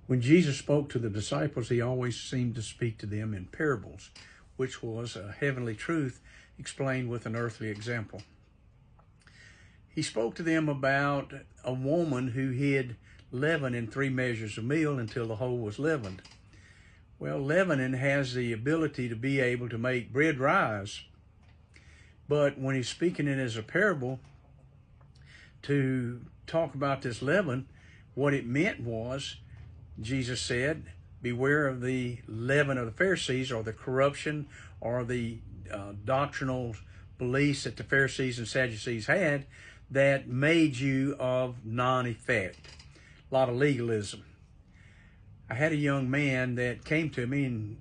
When Jesus spoke to the disciples, he always seemed to speak to them in parables, which was a heavenly truth explained with an earthly example. He spoke to them about a woman who hid leaven in 3 measures of meal until the whole was leavened. Well, leavening has the ability to be able to make bread rise, but when he's speaking it as a parable to talk about this leaven, what it meant was, Jesus said, beware of the leaven of the Pharisees, or the corruption or the doctrinal beliefs that the Pharisees and Sadducees had that made you of non-effect. A lot of legalism. I had a young man that came to me and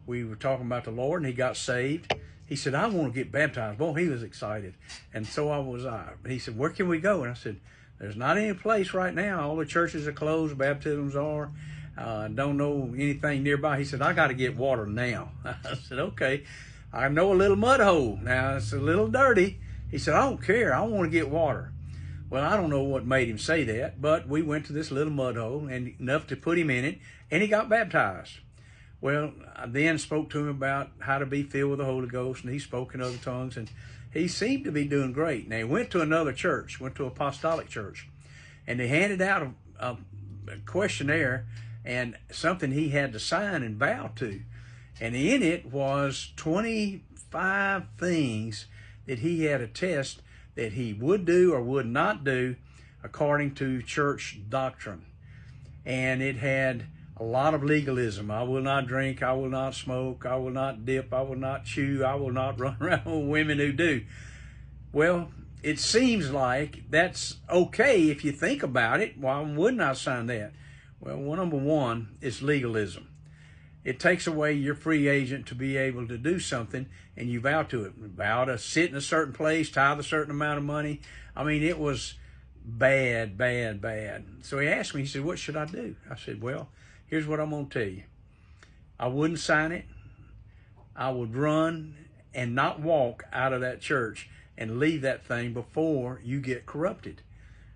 we were talking about the Lord, and he got saved. He said, I want to get baptized. Boy, he was excited. And so was I. He said, where can we go? And I said, there's not any place right now. All the churches are closed. Baptisms are. Don't know anything nearby. He said, I got to get water now. I said, okay. I know a little mud hole. Now, it's a little dirty. He said, I don't care. I want to get water. Well, I don't know what made him say that, but we went to this little mud hole, and enough to put him in it, and he got baptized. Well, I then spoke to him about how to be filled with the Holy Ghost, and he spoke in other tongues, and he seemed to be doing great. Now, he went to another church, went to an apostolic church, and they handed out a questionnaire and something he had to sign and vow to. And in it was 25 things that he had to test that he would do or would not do according to church doctrine. And it had a lot of legalism. I will not drink, I will not smoke, I will not dip, I will not chew, I will not run around with women who do. Well, it seems like that's okay if you think about it. Why wouldn't I sign that? Well, number one is legalism. It takes away your free agent to be able to do something, and you vow to it. Vow to sit in a certain place, tithe a certain amount of money. I mean, it was bad, bad, bad. So he asked me, he said, what should I do? I said, well, here's what I'm going to tell you. I wouldn't sign it. I would run and not walk out of that church and leave that thing before you get corrupted.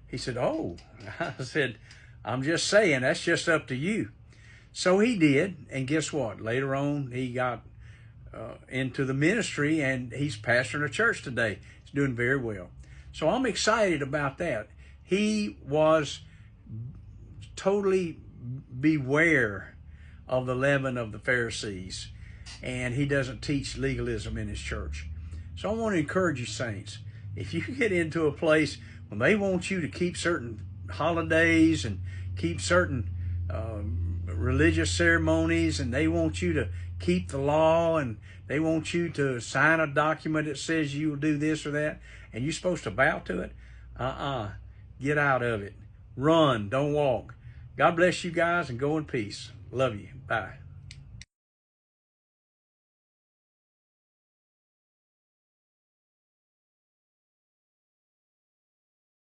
He said, oh. I said, I'm just saying, that's just up to you. So he did, and guess what? Later on, he got into the ministry, and he's pastoring a church today. He's doing very well. So I'm excited about that. He was totally beware of the leaven of the Pharisees, and he doesn't teach legalism in his church. So I want to encourage you, saints, if you get into a place when they want you to keep certain holidays and keep certain religious ceremonies, and they want you to keep the law, and they want you to sign a document that says you will do this or that, and you're supposed to bow to it, get out of it. Run, don't walk. God bless you guys, and go in peace. Love you. Bye.